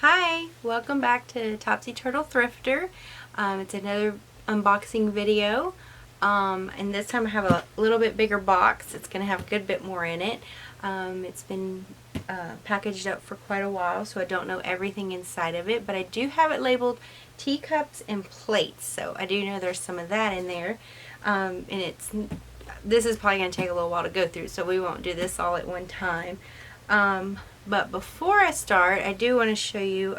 Hi, welcome back to Topsy Turtle Thrifter. It's another unboxing video, and this time I have a little bit bigger box. It's going to have a good bit more in it. It's been packaged up for quite a while, so I don't know everything inside of it, but I do have it labeled teacups and plates, so I do know there's some of that in there. And this is probably going to take a little while to go through, so we won't do this all at one time. But before I start, I do want to show you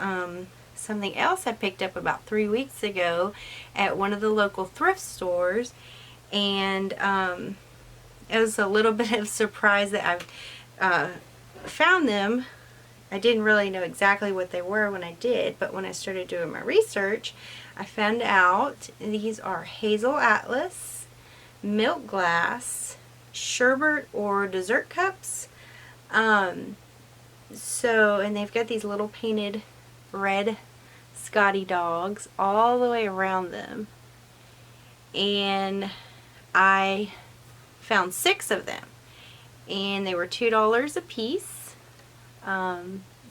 something else I picked up about 3 weeks ago at one of the local thrift stores, and it was a little bit of surprise that I've found them. I didn't really know exactly what they were when I did, but when I started doing my research, I found out these are Hazel Atlas, milk glass, sherbet or dessert cups. And they've got these little painted red Scotty dogs all the way around them. And I found 6 of them. And they were $2 a piece.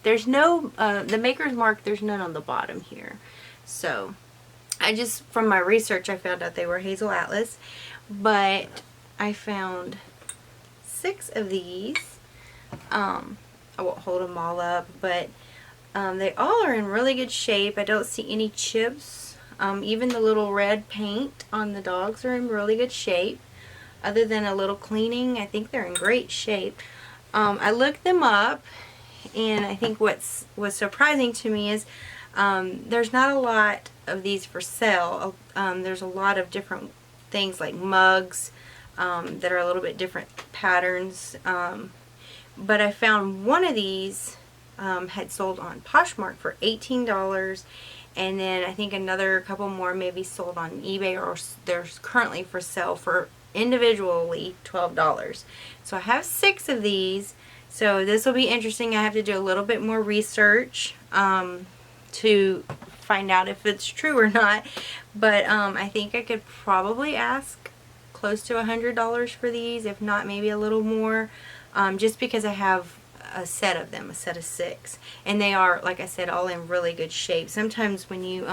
There's no, the maker's mark, there's none on the bottom here. So, from my research, I found out they were Hazel Atlas. But I found 6 of these. I won't hold them all up, but they all are in really good shape. I don't see any chips. Even the little red paint on the dogs are in really good shape. Other than a little cleaning, I think they're in great shape. I looked them up, and I think was surprising to me is there's not a lot of these for sale. There's a lot of different things like mugs that are a little bit different patterns. But I found one of these had sold on Poshmark for $18, and then I think another couple more maybe sold on eBay, or there's currently for sale for individually $12. So I have 6 of these, so this will be interesting. I have to do a little bit more research to find out if it's true or not, but I think I could probably ask close to $100 for these, if not maybe a little more. Just because I have a set of them, a set of 6. And they are, like I said, all in really good shape. Sometimes when you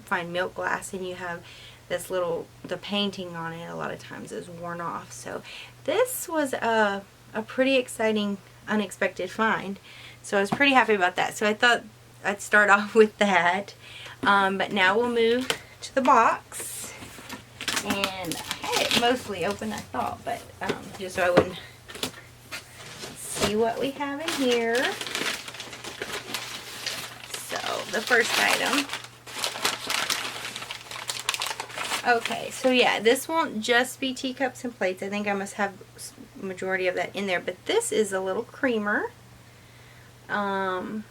find milk glass and you have this the painting on it, a lot of times is worn off. So this was a pretty exciting, unexpected find. So I was pretty happy about that. So I thought I'd start off with that. But now we'll move to the box. And I had it mostly open, I thought, but just so I wouldn't see what we have in here. So the first item. Okay, so yeah, this won't just be teacups and plates. I think I must have a majority of that in there, but this is a little creamer. Kind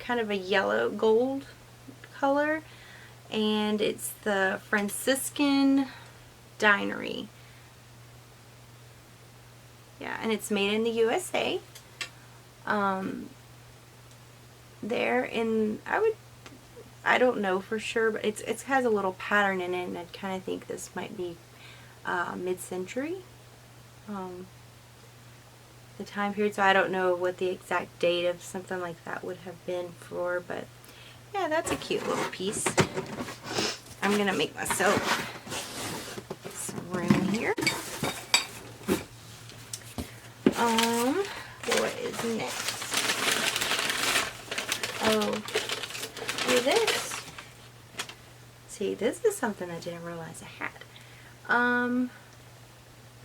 of a yellow gold color, and it's the Franciscan Dinery. Yeah, and it's made in the USA. I don't know for sure, but it has a little pattern in it, and I kind of think this might be mid-century, the time period. So I don't know what the exact date of something like that would have been for, but yeah, that's a cute little piece. I'm gonna make myself some room here. What is next? Oh, look at this. See, this is something I didn't realize I had.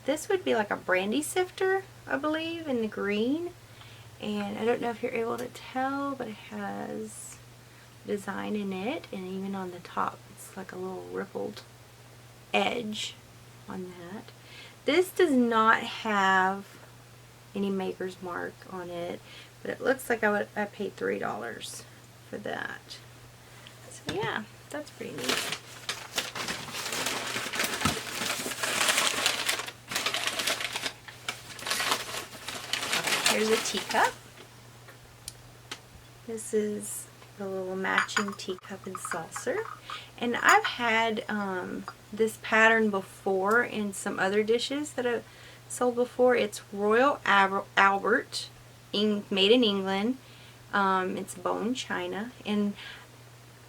This would be like a brandy sifter, I believe, in the green. And I don't know if you're able to tell, but it has design in it, and even on the top, it's like a little rippled edge on that. This does not have any maker's mark on it, but it looks like I paid $3 for that. So yeah, that's pretty neat. Okay, here's a teacup. This is the little matching teacup and saucer, and I've had this pattern before in some other dishes that I've sold before. It's Royal Albert, made in England, It's bone china, and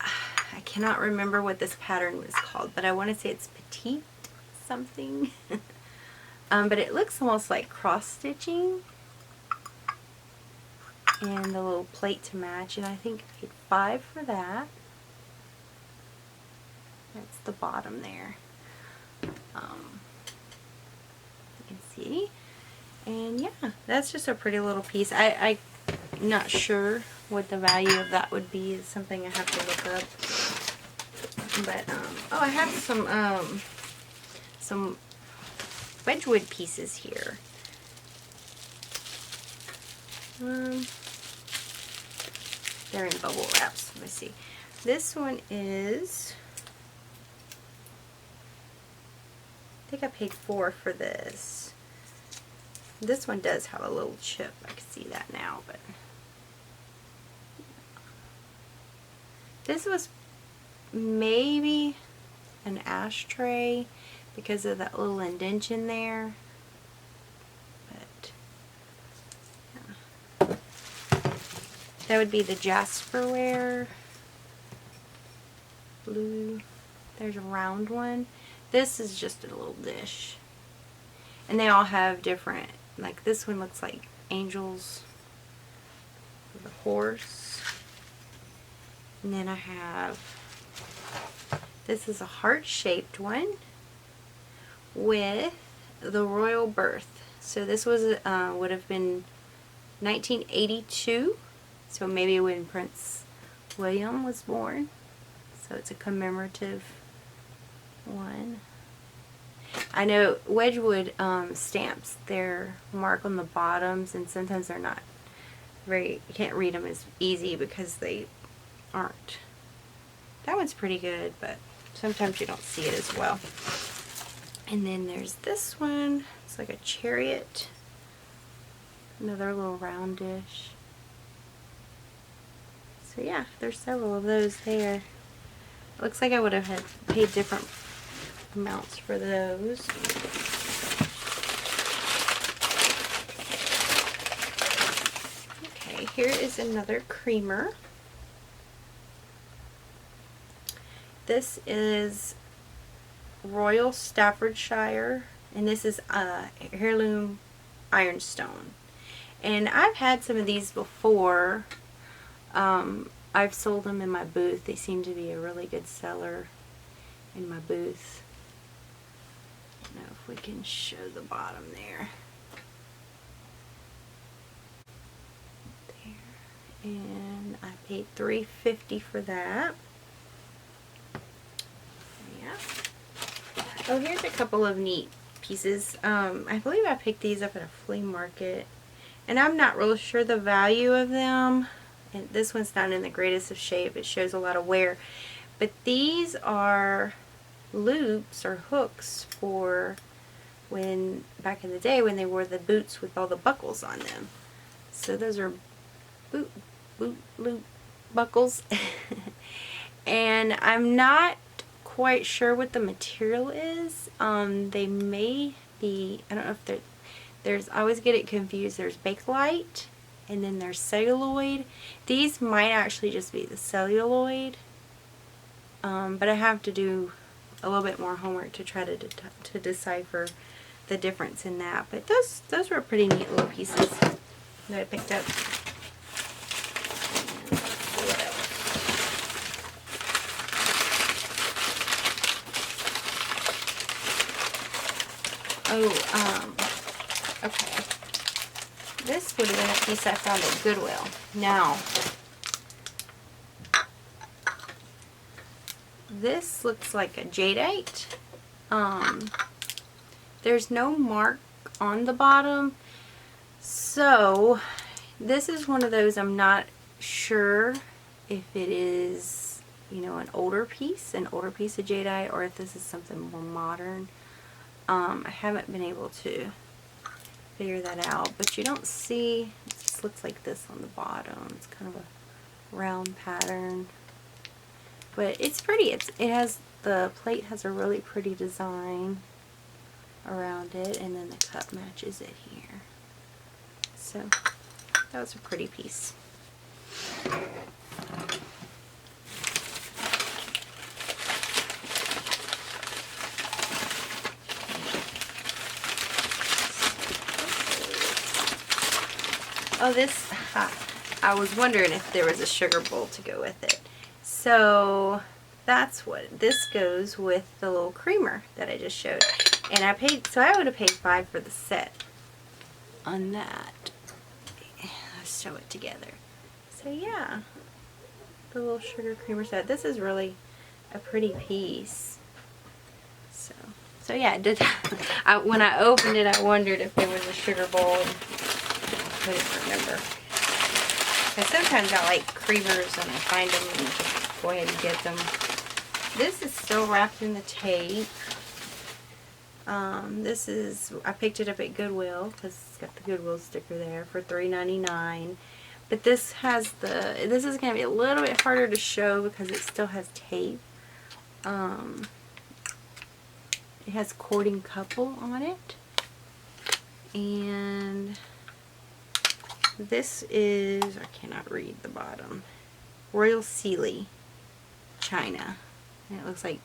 I cannot remember what this pattern was called, but I want to say it's petite something. But it looks almost like cross stitching, and the little plate to match, and I think I paid $5 for that. That's the bottom there. You can see, and yeah, that's just a pretty little piece. I'm not sure what the value of that would be. It's something I have to look up. But oh, I have some Wedgwood pieces here. They're in bubble wraps. Let me see. This one is, I think I paid $4 for this. This one does have a little chip. I can see that now, but this was maybe an ashtray because of that little indentation there. But yeah. That would be the Jasperware blue. There's a round one. This is just a little dish. And they all have different, like this one looks like angels with a horse. And then I have, this is a heart-shaped one with the royal birth. So this was would have been 1982. So maybe when Prince William was born. So it's a commemorative one. I know Wedgwood stamps their mark on the bottoms, and sometimes they're not very, you can't read them as easy because they aren't. That one's pretty good, but sometimes you don't see it as well. And then there's this one. It's like a chariot. Another little round dish. So yeah, there's several of those there. It looks like I would have had paid different amounts for those. Okay, here is another creamer. This is Royal Staffordshire, and this is heirloom ironstone. And I've had some of these before. I've sold them in my booth. They seem to be a really good seller in my booth. I don't know if we can show the bottom there. There. And I paid $3.50 for that. Yeah. Oh, here's a couple of neat pieces. I believe I picked these up at a flea market, and I'm not really sure the value of them. And this one's not in the greatest of shape. It shows a lot of wear. But these are loops or hooks for when, back in the day, when they wore the boots with all the buckles on them. So those are boot loop buckles. And I'm not quite sure what the material is. They may be, I don't know if there's, I always get it confused. There's Bakelite, and then there's celluloid. These might actually just be the celluloid, but I have to do a little bit more homework to try to decipher the difference in that. But those were pretty neat little pieces that I picked up. Okay. This would have been a piece I found at Goodwill. Now, this looks like a jadeite. There's no mark on the bottom, so this is one of those I'm not sure if it is, you know, an older piece of jadeite, or if this is something more modern. I haven't been able to figure that out, but you don't see, it just looks like this on the bottom. It's kind of a round pattern, but it's pretty. It has, the plate has a really pretty design around it, and then the cup matches it here. So that was a pretty piece. Oh, this, I was wondering if there was a sugar bowl to go with it. So that's what, this goes with the little creamer that I just showed. And I paid, so I would have paid $5 for the set on that. Let's show it together. So yeah, the little sugar creamer set. This is really a pretty piece. So yeah, it did. When I opened it, I wondered if there was a sugar bowl. And I couldn't remember. Because sometimes I like creamers and I find them and just go ahead and get them. This is still wrapped in the tape. This is, I picked it up at Goodwill because it's got the Goodwill sticker there for $3.99. But this has the, this is going to be a little bit harder to show because it still has tape. It has courting couple on it. And this is, I cannot read the bottom, Royal Sealy China. And it looks like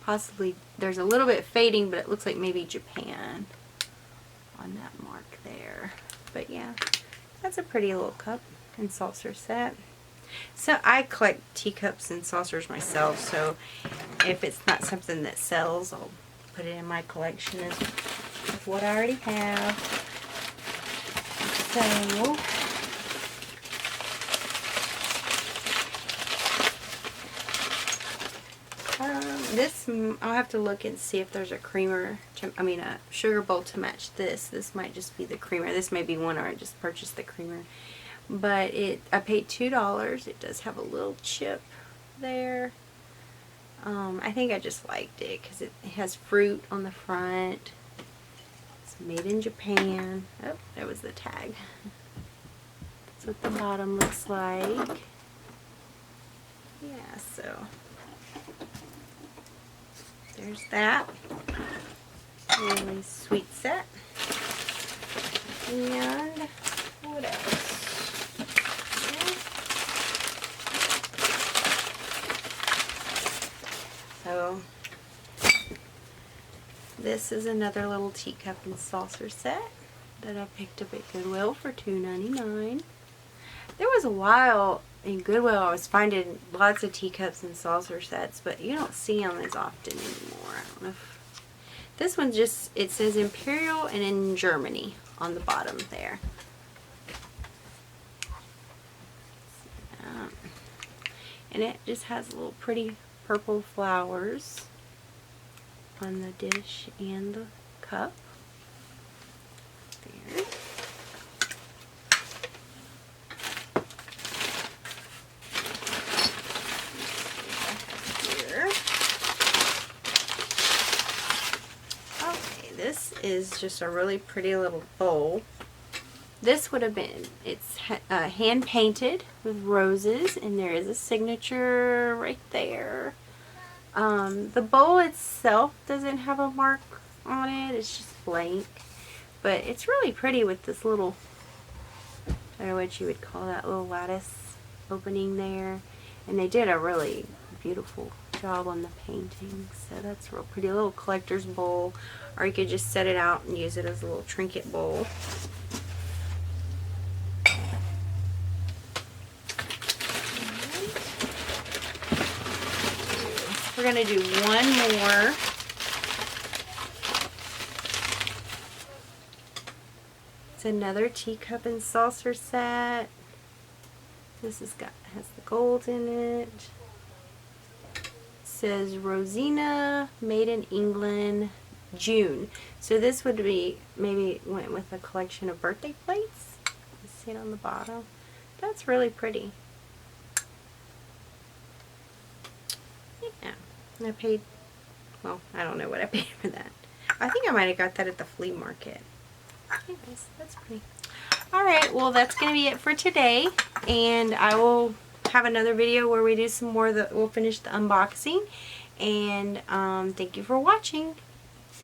possibly, there's a little bit fading, but it looks like maybe Japan on that mark there. But yeah, that's a pretty little cup and saucer set. So I collect teacups and saucers myself, so if it's not something that sells, I'll put it in my collection as what I already have. So this, I'll have to look and see if there's a creamer, a sugar bowl to match this. This might just be the creamer. This may be one where I just purchased the creamer. But I paid $2. It does have a little chip there. I think I just liked it because it has fruit on the front. It's made in Japan. Oh, there was the tag. That's what the bottom looks like. Yeah, so there's that. Really sweet set. And what else? So this is another little teacup and saucer set that I picked up at Goodwill for $2.99. There was a while in Goodwill I was finding lots of teacups and saucer sets, but you don't see them as often anymore. I don't know if this one just, it says Imperial and in Germany on the bottom there. And it just has little pretty purple flowers on the dish and the cup. There. Here. Okay, this is just a really pretty little bowl. This would have been, it's hand painted with roses, and there is a signature right there. The bowl itself doesn't have a mark on it, it's just blank. But it's really pretty with this little, I don't know what you would call that, little lattice opening there. And they did a really beautiful job on the painting. So that's a real pretty little collector's bowl. Or you could just set it out and use it as a little trinket bowl. We're going to do one more. It's another teacup and saucer set. This has the gold in it. It says Rosina, made in England, June. So this would be, maybe went with a collection of birthday plates. You see it on the bottom. That's really pretty. Yeah. And I paid, well, I don't know what I paid for that. I think I might have got that at the flea market. Anyways, that's pretty. Alright, well that's going to be it for today. And I will have another video where we do some more, we'll finish the unboxing. And thank you for watching.